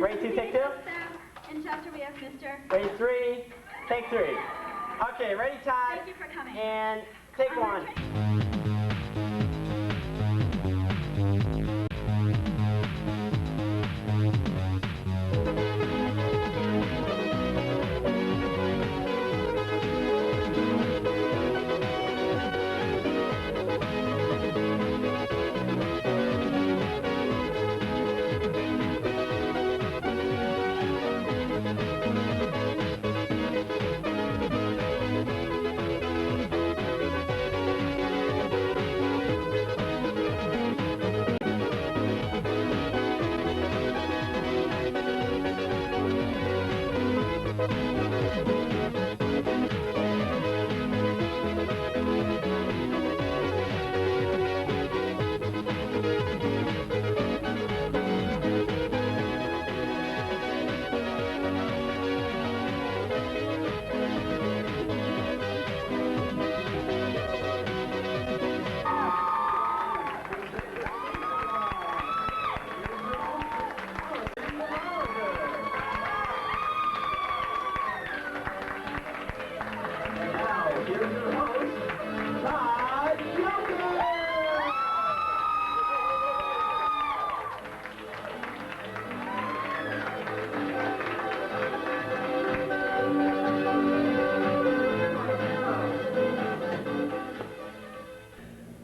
Ready to take two? In chapter we have Mr. Ready three, take three. Okay, ready, Todd? Thank you for coming. And take one.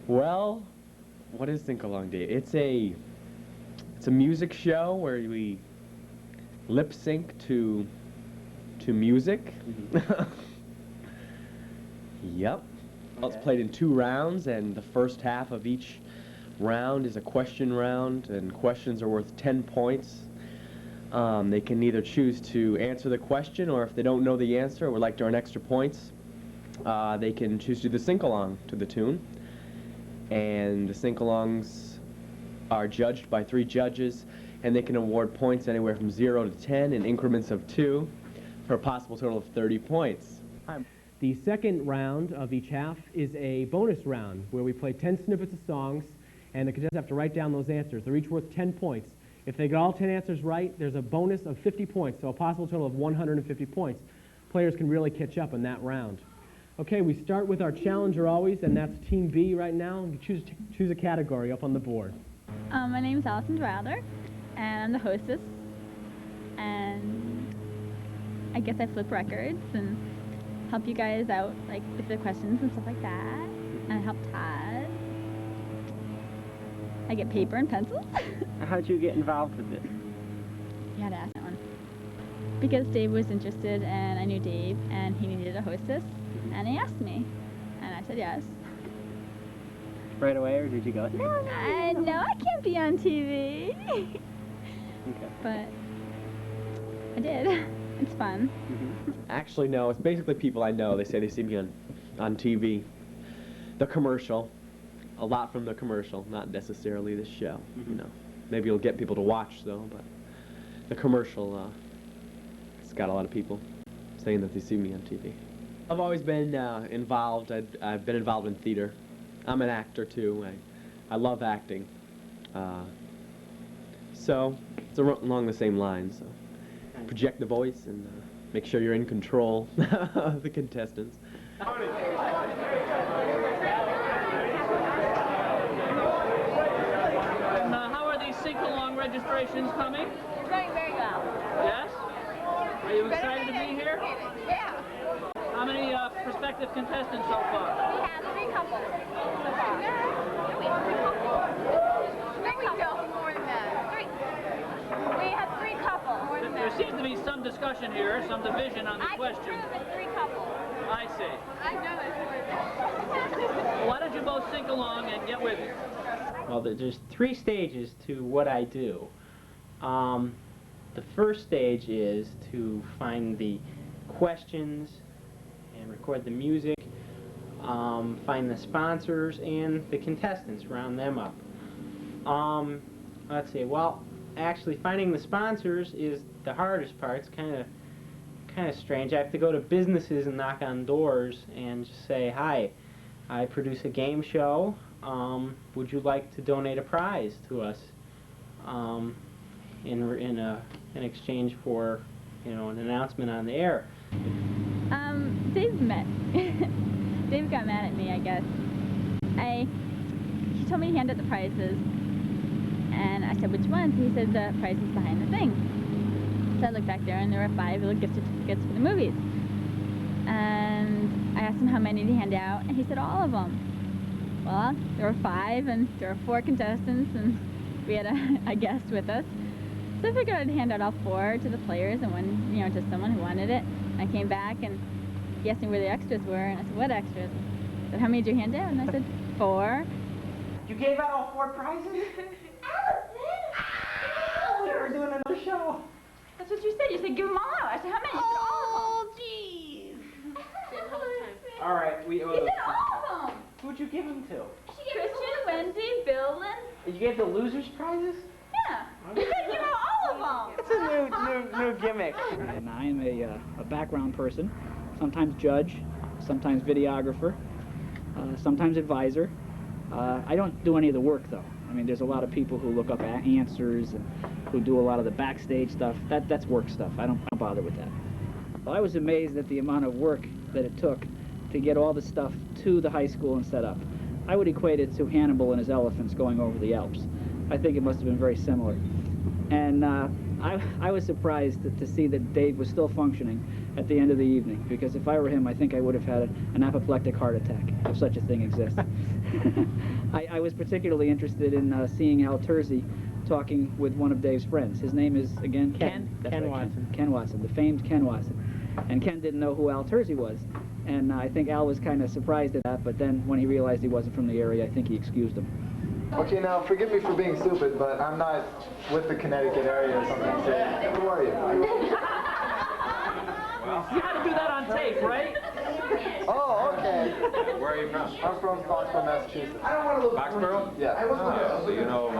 Well, what is Sing Along Day? It's a music show where we lip sync to music. Yep. Well, it's played in 2 rounds, and the first half of each round is a question round, and questions are worth 10 points. They can either choose to answer the question, or if they don't know the answer or would like to earn extra points, they can choose to do the sing-along to the tune. And the sing-alongs are judged by 3 judges, and they can award points anywhere from 0 to 10 in increments of 2 for a possible total of 30 points. The second round of each half is a bonus round where we play 10 snippets of songs, and the contestants have to write down those answers. They're each worth 10 points. If they get all 10 answers right, there's a bonus of 50 points, so a possible total of 150 points. Players can really catch up in that round. Okay, we start with our challenger always, and that's Team B right now. You choose a category up on the board. My name's Allison Dwyer, and I'm the hostess. And I guess I flip records and help you guys out, like with the questions and stuff like that. And I help Todd. I get paper and pencils. How'd you get involved with this? You had to ask that one. Because Dave was interested, and I knew Dave, and he needed a hostess, and he asked me, and I said yes. Right away, or did you go, no, I can't be on TV. Okay. But I did. It's fun. Actually, no, it's basically people I know. They say they see me on TV. The commercial. A lot from the commercial, not necessarily the show. You know, maybe it'll get people to watch, though, but the commercial, it's got a lot of people saying that they see me on TV. I've always been involved. I've been involved in theater. I'm an actor, too. I love acting. So it's along the same lines. So project the voice and make sure you're in control of the contestants. And how are these sing-along registrations coming? It's going very well. Yes? Are you excited to be here? Yeah. How many prospective contestants so far? We have 3 couples so far. No, we have 3 couples. 3 couples. More than that. 3. We have 3 couples. More than There that. seems to be some discussion here, some division on the I question. can prove it's 3 couples. I see. I know it's more than that. Why don't you both sing along and get with it? Well, there's 3 stages to what I do. The first stage is to find the questions and record the music, find the sponsors and the contestants, round them up. Let's see, well, actually finding the sponsors is the hardest part. It's kind of strange. I have to go to businesses and knock on doors and just say, hi, I produce a game show. Would you like to donate a prize to us? in exchange for, you know, an announcement on the air. Dave Dave got mad at me, I guess. He told me to hand out the prizes, and I said, which ones? He said the prizes behind the thing. So I looked back there, and there were 5 little gift certificates for the movies. And I asked him how many to hand out, and he said all of them. Well, there were 5, and there were 4 contestants, and we had a guest with us. So I figured I'd hand out all 4 to the players and 1, you know, to someone who wanted it. I came back, and he asked me where the extras were, and I said, what extras? He said, how many did you hand out? And I said, 4. You gave out all 4 prizes? Allison! We were doing another show. That's what you said. You said give them all out. I said, how many? You said all of them. jeez. All right, we owe You those. said all of them. Who'd you give them to? Christian, Wendy, Bill, and... You gave the losers prizes? Yeah. You said give out all of them. It's a new gimmick. And I am a background person, sometimes judge, sometimes videographer, sometimes advisor. I don't do any of the work, though. I mean, there's a lot of people who look up answers and who do a lot of the backstage stuff. That's work stuff. I don't bother with that. Well, I was amazed at the amount of work that it took to get all the stuff to the high school and set up. I would equate it to Hannibal and his elephants going over the Alps. I think it must have been very similar. And I was surprised to see that Dave was still functioning at the end of the evening, because if I were him, I think I would have had an apoplectic heart attack, if such a thing exists. I was particularly interested in seeing Al Terzi talking with one of Dave's friends. His name is, again, Ken? That's Ken right, Watson. Ken Watson, the famed Ken Watson. And Ken didn't know who Al Terzi was. And I think Al was kind of surprised at that, but then when he realized he wasn't from the area, I think he excused him. Okay, now forgive me for being stupid, but I'm not with the Connecticut area or something. So who are you? You had to do that on tape, right? Oh, okay. Where are you from? I'm from Foxborough, Massachusetts. I don't want to look. Foxborough? Yeah. Oh, so you know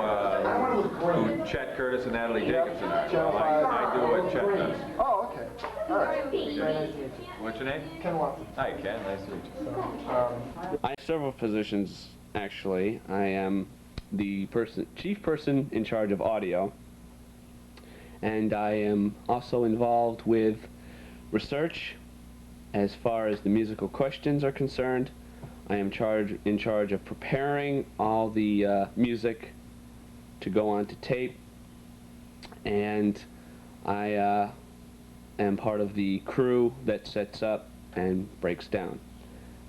who Chet Curtis and Natalie Jacobson are? Channel Well, 5. I do what Chet does. Oh, okay. All right. Very nice to meet you. What's your name? Ken Watson. Hi, Ken. Nice to meet you. I have several positions, actually. I am the chief person in charge of audio, and I am also involved with research as far as the musical questions are concerned. I am in charge of preparing all the music to go onto tape, and I am part of the crew that sets up and breaks down.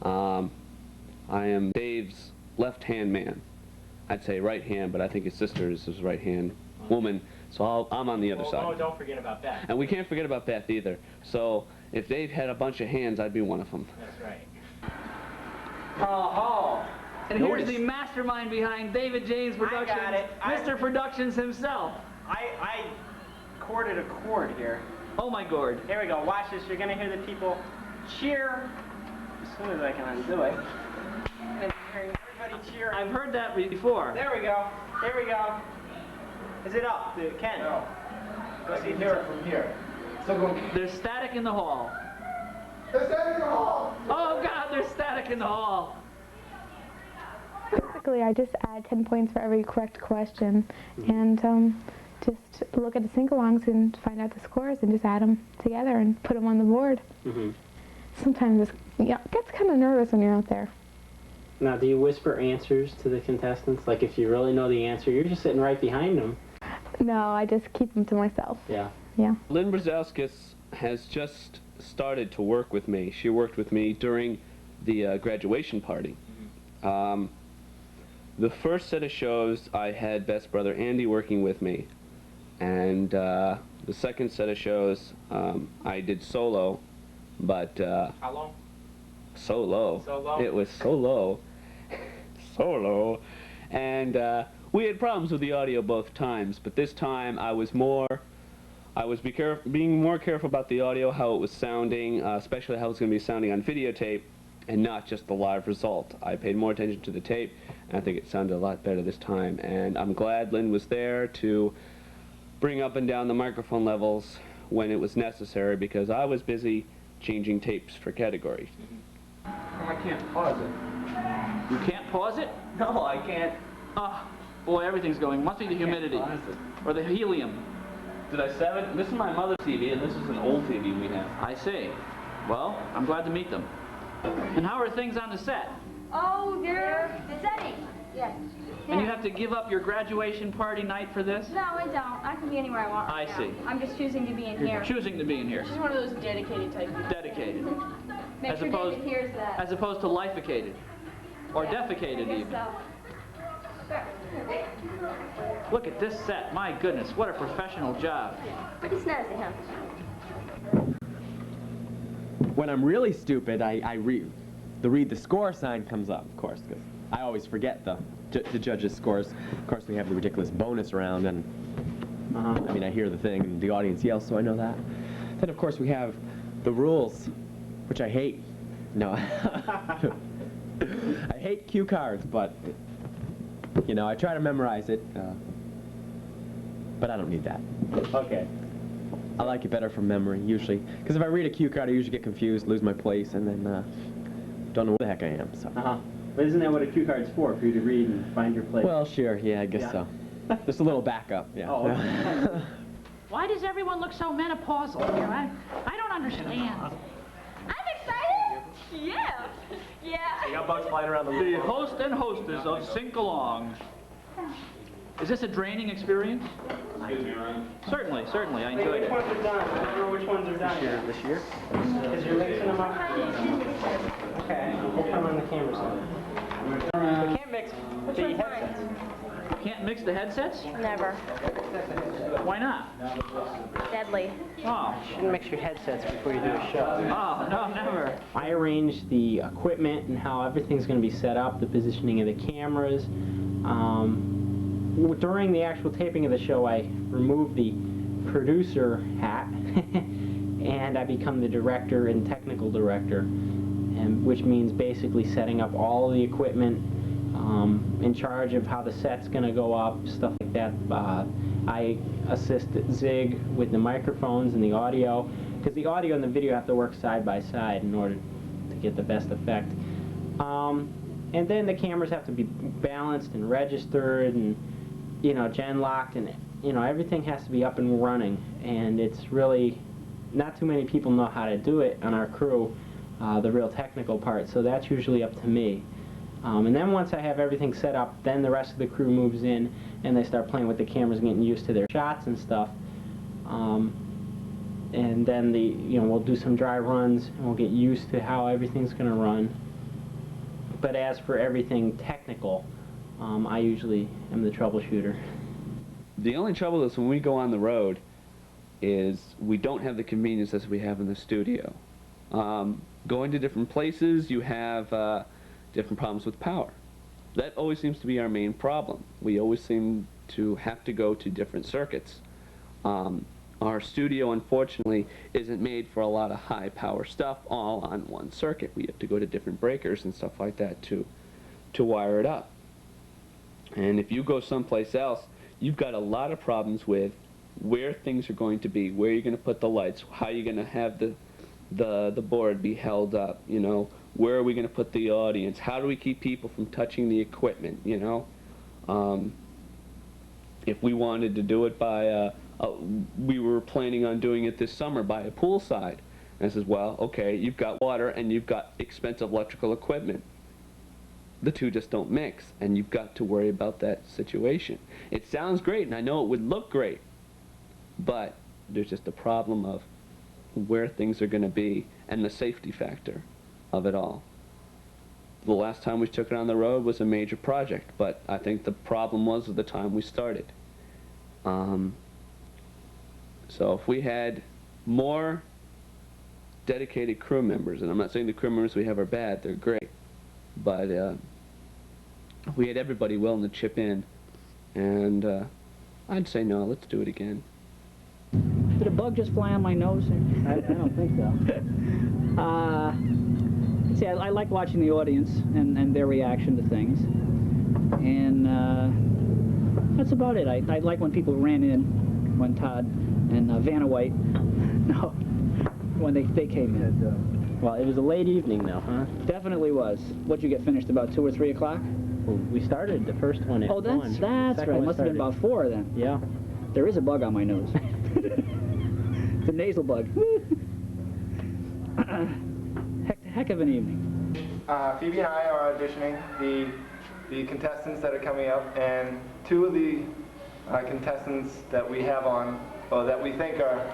I am Dave's left-hand man. I'd say right hand, but I think his sister is his right-hand woman, so I'm on the other side. Oh, don't forget about Beth. And we can't forget about Beth either. So if Dave had a bunch of hands, I'd be one of them. That's right. Oh, And here's the mastermind behind David James Productions, got it. Mr. Productions himself. I chorded a chord here. Oh my gourd. Here we go. Watch this. You're gonna hear the people cheer as soon as I can undo it. And you're hearing everybody cheer. I've heard that before. There we go. Here we go. Is it up, dude? Ken? No. I can hear it from here. So go. There's static in the hall. There's that in the hall. Oh God, there's static in the hall. Basically, I just add 10 points for every correct question, and just look at the sing-alongs and find out the scores, and just add them together and put them on the board. Sometimes it gets kind of nervous when you're out there. Now, do you whisper answers to the contestants? Like, if you really know the answer, you're just sitting right behind them. No, I just keep them to myself. Yeah. Yeah. Lynn Brzezowskis has just started to work with me. She worked with me during the graduation party. The first set of shows, I had Beth's brother Andy working with me. And the second set of shows, I did solo, but... How long? So low. So low? It was so low. So low. And we had problems with the audio both times, but this time I was being more careful about the audio, how it was sounding, especially how it was going to be sounding on videotape, and not just the live result. I paid more attention to the tape, and I think it sounded a lot better this time. And I'm glad Lynn was there to bring up and down the microphone levels when it was necessary, because I was busy changing tapes for categories. I can't pause it. You can't pause it? No, I can't. Oh, boy, everything's going. Must be the humidity. Pause it. Or the helium. Did I stab it? This is my mother's TV, and this is an old TV we have. I see. Well, I'm glad to meet them. And how are things on the set? Oh, they're setting. Yes. And you have to give up your graduation party night for this? No, I don't. I can be anywhere I want right I see. now. I'm just choosing to be in here. Choosing to be in here. She's one of those dedicated type people. Dedicated. Make sure David hears that. As opposed to lifeficated. Or defecated I guess even. so. Look at this set. My goodness, what a professional job. Pretty snazzy, huh? When I'm really stupid, I read the score sign comes up, of course, because I always forget the judges' scores. Of course, we have the ridiculous bonus round, and I mean, I hear the thing, and the audience yells, so I know that. Then, of course, we have the rules, which I hate. No, I hate cue cards, but you know, I try to memorize it, but I don't need that. Okay. I like it better from memory, usually. Because if I read a cue card, I usually get confused, lose my place, and then don't know where the heck I am. So. But isn't that what a cue card's for you to read and find your place? Well, sure, yeah, I guess so. Just a little backup, yeah. Oh, okay. Why does everyone look so menopausal here? I don't understand. I'm excited! Yeah! Yeah! You got bugs flying around the room. The host and hostess of Sink Along. Is this a draining experience? Certainly, certainly. I enjoyed Which it. ones are done? I don't know which ones are done. This year? Because you're mixing them up. Okay, we'll come on the camera side. We can't mix the headsets. Can't mix the headsets? Never. Why not? Deadly. Oh. You shouldn't mix your headsets before you do a show. Oh, no, never. I arrange the equipment and how everything's going to be set up, the positioning of the cameras. During the actual taping of the show, I remove the producer hat and I become the director and technical director, and which means basically setting up all of the equipment, in charge of how the set's going to go up, stuff like that. I assist Zig with the microphones and the audio, because the audio and the video have to work side by side in order to get the best effect. And then the cameras have to be balanced and registered and, you know, gen-locked, and, you know, everything has to be up and running. And it's really, not too many people know how to do it on our crew, the real technical part, so that's usually up to me. And then once I have everything set up, then the rest of the crew moves in and they start playing with the cameras, getting used to their shots and stuff. And then we'll do some dry runs and we'll get used to how everything's going to run. But as for everything technical, I usually am the troubleshooter. The only trouble is when we go on the road is we don't have the convenience as we have in the studio. Going to different places, you have different problems with power. That always seems to be our main problem. We always seem to have to go to different circuits. Our studio, unfortunately, isn't made for a lot of high power stuff all on one circuit. We have to go to different breakers and stuff like that to wire it up. And if you go someplace else, you've got a lot of problems with where things are going to be, where you're going to put the lights, how you're going to have the board be held up, you know, where are we going to put the audience, how do we keep people from touching the equipment, you know. If we wanted to do it by, we were planning on doing it this summer by a poolside. And I says, well, okay, you've got water and you've got expensive electrical equipment. The two just don't mix, and you've got to worry about that situation. It sounds great, and I know it would look great, but there's just a problem of where things are going to be and the safety factor of it all. The last time we took it on the road was a major project, but I think the problem was at the time we started. So if we had more dedicated crew members, and I'm not saying the crew members we have are bad, they're great, but if we had everybody willing to chip in, and I'd say no, let's do it again. Did a bug just fly on my nose? I don't think so. See, I like watching the audience and their reaction to things. And that's about it. I like when people ran in, when Todd and Vanna White, no, when they came in. Well, it was a late evening though, huh? Definitely was. What'd you get finished, about 2 or 3 o'clock? Well, we started the first one at 1. Oh, that's right. Must have been about 4 then. Yeah. There is a bug on my nose. It's a nasal bug. Heck of an evening. Phoebe and I are auditioning the contestants that are coming up, and two of the contestants that we have on, or that we think are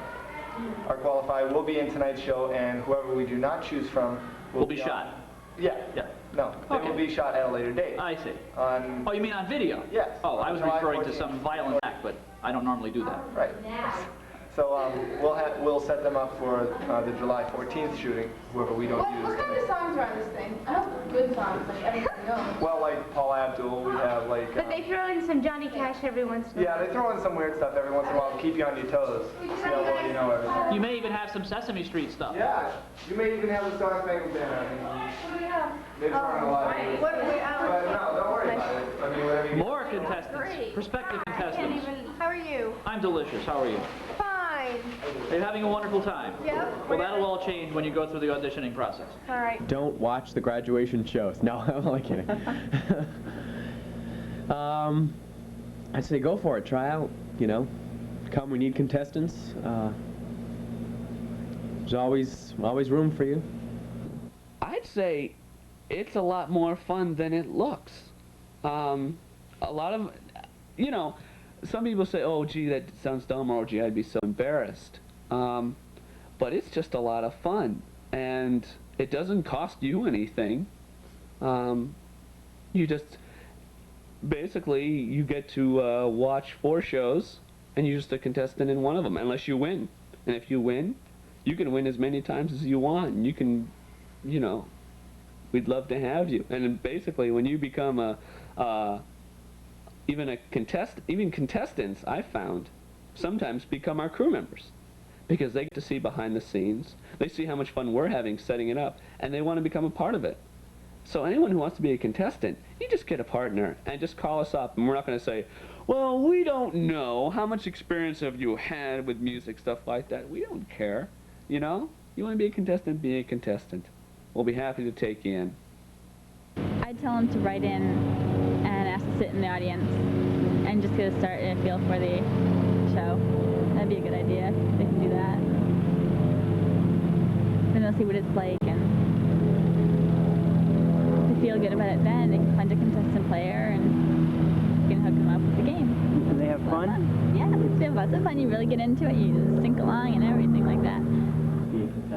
qualified, will be in tonight's show, and whoever we do not choose from will be shot. Yeah. No, they Okay. will be shot at a later date. I see. On, Oh, you mean on video? Yes. Oh, I was July referring to 14th. some violent act, but I don't normally do that. Right. So we'll set them up for the July 14th shooting, whoever we don't use. What kind of songs are on this thing? I hope good songs, like everyone knows. Well, like Paul Abdul, we have like. But they throw in some Johnny Cash every once in a while. Yeah, they throw in some weird stuff every once in a while to keep you on your toes. See how well you know everything. You may even have some Sesame Street stuff. Yeah, you may even have a Star Spangled Banner. They've thrown in a lot of things. But no, don't worry about it. I mean, whatever you More contestants, prospective contestants. How are you? I'm delicious. How are you? Fine. Are you having a wonderful time? Yep. Well, that'll all change when you go through the auditioning process. All right. Don't watch the graduation shows. No, I'm only kidding. I'd say go for it. Try out. You know, come. We need contestants. There's always room for you. I'd say it's a lot more fun than it looks. A lot of, you know, some people say, oh, gee, that sounds dumb, or, oh, gee, I'd be so embarrassed. But it's just a lot of fun, and it doesn't cost you anything. You just, basically, you get to watch 4 shows, and you're just a contestant in one of them, unless you win. And if you win, you can win as many times as you want, and you can, you know, we'd love to have you. And then basically, when you become even contestants, I found, sometimes become our crew members, because they get to see behind the scenes. They see how much fun we're having setting it up, and they want to become a part of it. So anyone who wants to be a contestant, you just get a partner and just call us up, and we're not going to say, well, we don't know, how much experience have you had with music, stuff like that. We don't care, you know? You want to be a contestant, be a contestant. We'll be happy to take you in. I'd tell them to write in and ask to sit in the audience and just get a start and a feel for the show. That'd be a good idea. They can do that. Then they'll see what it's like, and if they feel good about it then, they can find a contestant player and you can hook them up with the game. And they have fun? Yeah, it's lots of fun. You really get into it. You just sink along and everything like that.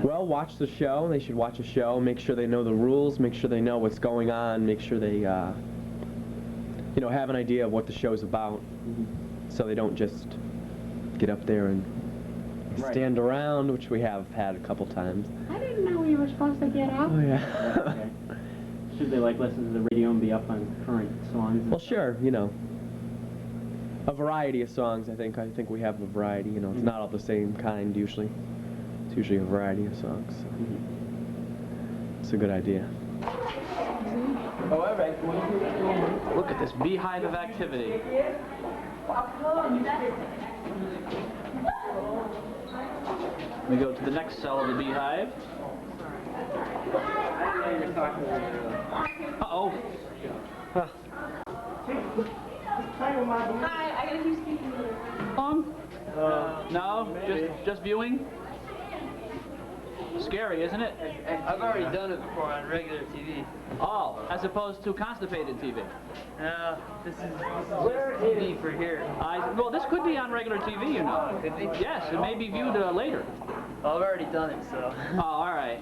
Well, watch the show. They should watch a show. Make sure they know the rules. Make sure they know what's going on. Make sure they, you know, have an idea of what the show's about, so they don't just get up there and stand around, which we have had a couple times. I didn't know you were supposed to get up. Oh yeah. Okay. Should they like listen to the radio and be up on current songs? Well, sure. You know, a variety of songs. I think we have a variety. You know, it's not all the same kind usually. It's usually a variety of songs. So. It's a good idea. Oh, all right. Look at this beehive of activity. We go to the next cell of the beehive. Uh-oh. Hi, I gotta keep speaking. No? Just viewing? Scary, isn't it? I've already done it before on regular TV. Oh, as opposed to constipated TV. No, this is TV for here. Well, this could be on regular TV, you know. Yes, it may be viewed later. Well, I've already done it, so. Oh, all right.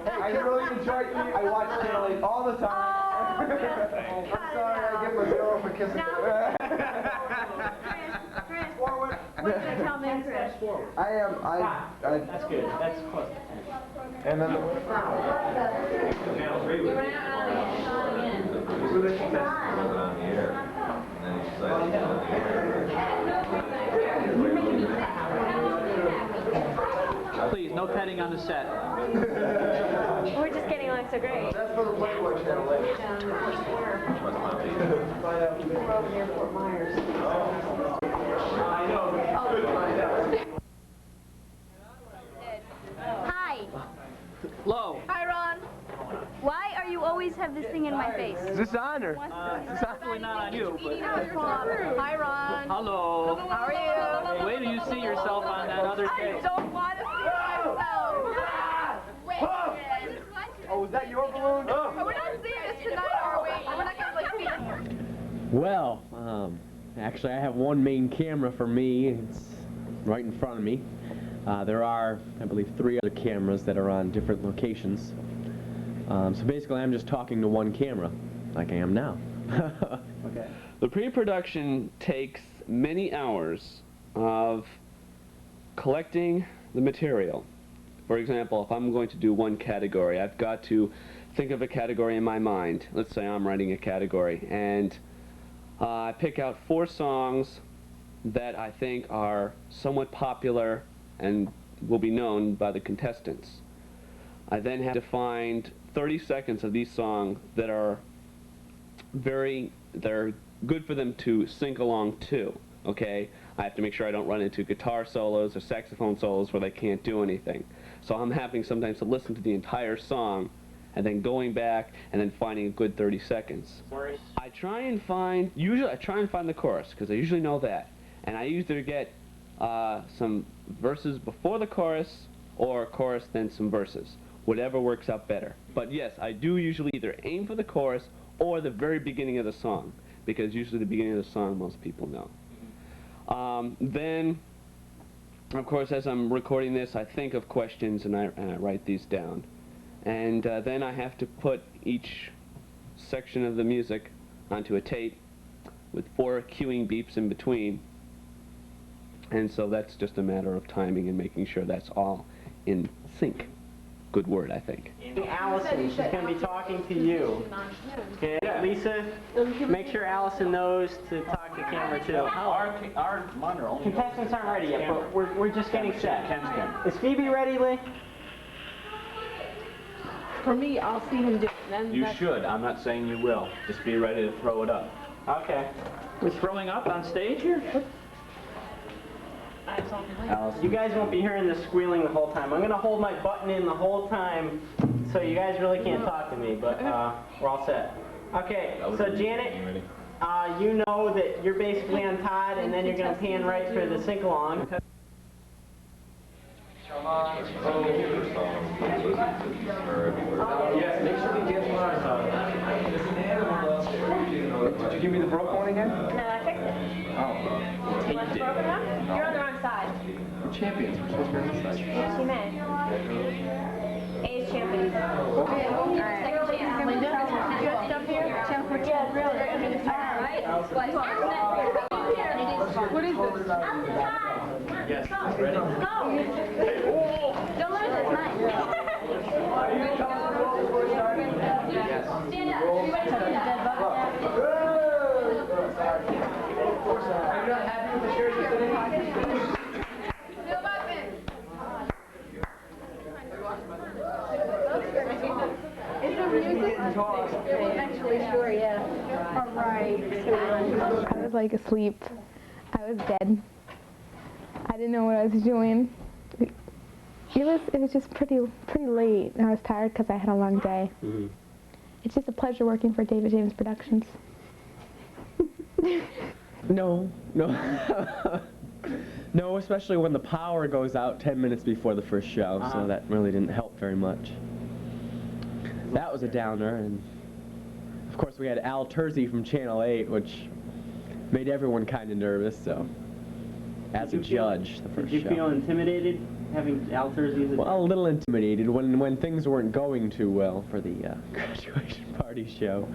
Hey, I really enjoyed you. I watch Channel 8 all the time. I'm sorry I get my girl for kissing me. Chris, what are you gonna tell me, Chris? That's good. That's close. And then Please, no petting on the set. We're just getting along so great. That's for the Playboy Channel 8. We're over near Fort Myers. Hi. Low. Hi, Ron. Why are you always having have this thing in my face. Is this on or? It's actually not on you, but. Hi, Ron. Hello. How are you? Wait till you see yourself on that other I stage. don't want to see myself. Oh, is that your balloon? But we're not seeing this tonight, are we? We're not gonna like see it. Well, actually, I have one main camera for me. It's right in front of me. There are, I believe, 3 other cameras that are on different locations. So basically, I'm just talking to one camera, like I am now. Okay. The pre-production takes many hours of collecting the material. For example, if I'm going to do one category, I've got to think of a category in my mind. Let's say I'm writing a category, and I pick out 4 songs that I think are somewhat popular and will be known by the contestants. I then have to find 30 seconds of these songs that are good for them to sing along to, okay? I have to make sure I don't run into guitar solos or saxophone solos where they can't do anything. So I'm having sometimes to listen to the entire song and then going back and then finding a good 30 seconds. I try and find the chorus, because I usually know that. And I either get some verses before the chorus or chorus then some verses. Whatever works out better. But yes, I do usually either aim for the chorus or the very beginning of the song, because usually the beginning of the song most people know. Then, of course, as I'm recording this, I think of questions and I write these down. And then I have to put each section of the music onto a tape with 4 cueing beeps in between. And so that's just a matter of timing and making sure that's all in sync. Good word, I think. Allison, she's going to be talking to you. Okay, Lisa, make sure Allison knows to talk to camera too. Our monitor only. Contestants aren't ready yet, but we're just getting set. Is Phoebe ready, Lee? For me, I'll see him do it. Then You should. I'm not saying you will. Just be ready to throw it up. Okay. We're throwing up on stage here? You guys won't be hearing the squealing the whole time. I'm going to hold my button in the whole time, so you guys really can't talk to me, but we're all set. Okay, so Janet, you know that you're basically on Todd, and then you're going to pan right for the sing-along. Yes, make sure we get one. Did you give me the broke one again? No, I fixed it. Oh. You want the broken one? You're on the wrong side. We're champions. We're supposed to be on this side. Yes, you may. A is champion. Okay. All right. Second chance. Linda, you got stuff here? Yeah, really. All right. What is this? Yes, ready? Go. Don't lose it. It's mine. Yes. Stand up. Everybody stand up. Are you not happy with the shirt you're sitting on? No button. Is there music? Actually, sure, yeah. All right. I was like asleep. I was dead. I didn't know what I was doing. It was just pretty late, and I was tired because I had a long day. Mm-hmm. It's just a pleasure working for David James Productions. No. No, especially when the power goes out 10 minutes before the first show, so that really didn't help very much. That was a downer, and of course we had Al Terzi from Channel 8, which made everyone kind of nervous, so as a judge, the first show. Did you feel intimidated having Al Terzi as a... Well, a little intimidated when things weren't going too well for the graduation party show.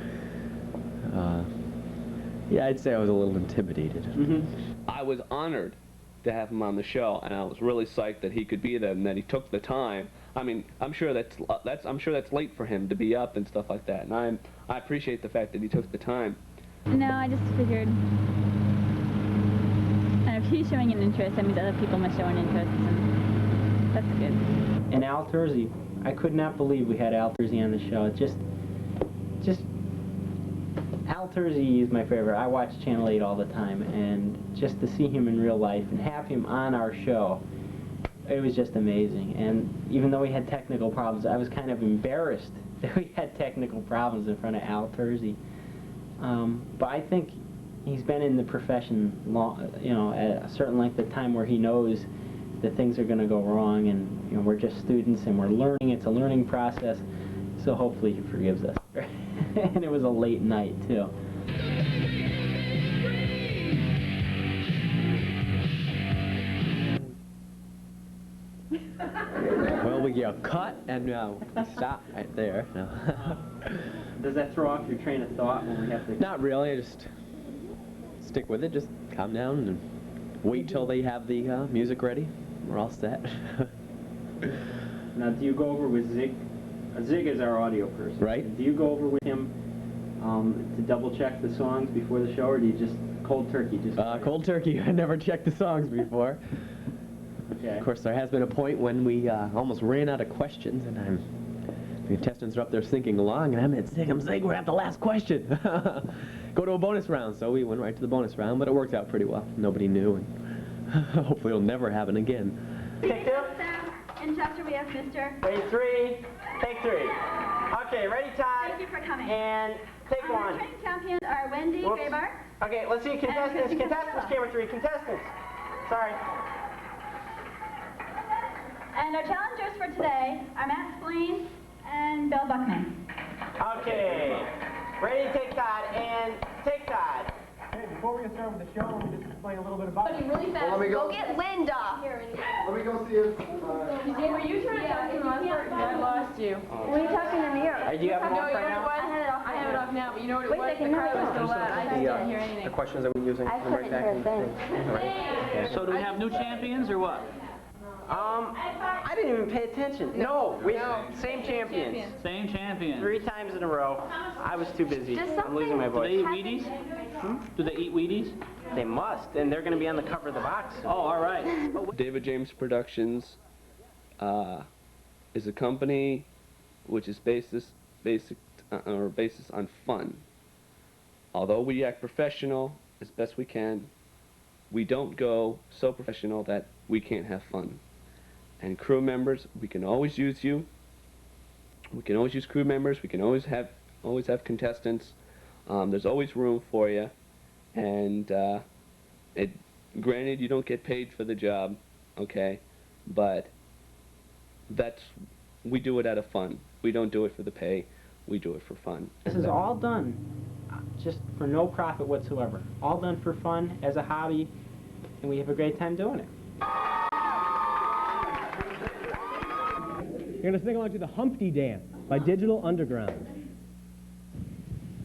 Yeah, I'd say I was a little intimidated. Mm-hmm. I was honored to have him on the show, and I was really psyched that he could be there and that he took the time. I mean, I'm sure that's late for him to be up and stuff like that, and I appreciate the fact that he took the time. No, I just figured, and if he's showing an interest, that means other people must show an interest, and that's good. And Al Terzi, I could not believe we had Al Terzi on the show. Just Al Terzi is my favorite. I watch Channel 8 all the time, and just to see him in real life and have him on our show, it was just amazing. And even though we had technical problems, I was kind of embarrassed we had technical problems in front of Al Terzi. But I think he's been in the profession long, you know, at a certain length of time where he knows that things are going to go wrong, and you know, we're just students and we're learning. It's a learning process, so hopefully he forgives us. And it was a late night too. Well, we cut and stop right there. No. Does that throw off your train of thought when we have to? Not really. I just stick with it. Just calm down and wait till they have the music ready. We're all set. Now, do you go over with Zig? Zig is our audio person. Right. Do you go over with him to double check the songs before the show, or do you just cold turkey? Cold turkey. I never checked the songs before. Okay. Of course, there has been a point when we almost ran out of questions, and the contestants are up there singing along, and I'm at Zig, we're at the last question. Go to a bonus round. So we went right to the bonus round, but it worked out pretty well. Nobody knew, and hopefully it'll never happen again. In chapter we have Mr. Wait, 3. Take 3. Okay, ready, Todd? Thank you for coming. And take 1. Our returning champions are Wendy Graybar. Okay, let's see contestants. Contestants, camera 3. Contestants. Sorry. And our challengers for today are Matt Spillane and Bill Buckman. Okay. Ready, take Todd, and take Todd. Hey, before we get started with the show, let me just explain a little bit about it. Really fast. Well, let me go. Go get Linda. Let me go see if... Were you trying to talk to me last part? I lost you. What are you talking to me? Do you have them off right now? I had it off. I have it off now, but you know what it was? Wait a second, The crowd was so loud. I just didn't hear anything. The questions that we're using. I couldn't hear a thing. So do we have new champions or what? I didn't even pay attention. No, same champions. Same champions. 3 times in a row. I was too busy. Does I'm losing my Do they voice. eat Wheaties? Do they eat Wheaties? They must, and they're going to be on the cover of the box. Oh, all right. David James Productions is a company which is basis on fun. Although we act professional as best we can, we don't go so professional that we can't have fun. And crew members, we can always use you. We can always use crew members. We can always have contestants. There's always room for you. And granted, you don't get paid for the job, okay? But we do it out of fun. We don't do it for the pay. We do it for fun. This is all done just for no profit whatsoever. All done for fun, as a hobby, and we have a great time doing it. You're going to sing along to the Humpty Dance by Digital Underground.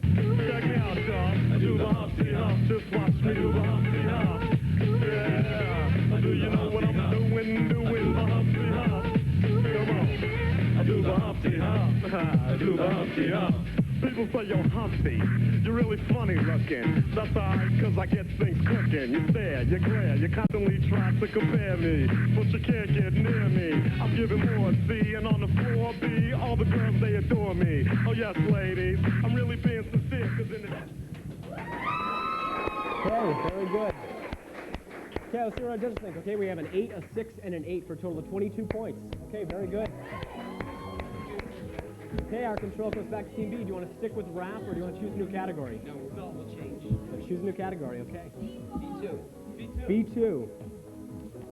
Check me out, y'all. I do the Humpty Hump. Just watch me do the Humpty Hump. Yeah. Do you know what I'm doing the Humpty Hump? Come on. I do the Humpty Hump. I do the Humpty Hump. People say you're Humpty, you're really funny looking. That's alright, cause I get things cooking. You stare, you glare, you constantly try to compare me, but you can't get near me. I'm giving more C, and on the floor B, all the girls, they adore me. Oh yes, ladies, I'm really being sincere, cause in the... Okay, very good. Okay, let's see what our judges think. Okay, we have an 8, a 6, and an 8 for a total of 22 points. Okay, very good. Okay, our control goes back to Team B. Do you want to stick with rap, or do you want to choose a new category? No, we'll change. Choose a new category, okay. B2. B2.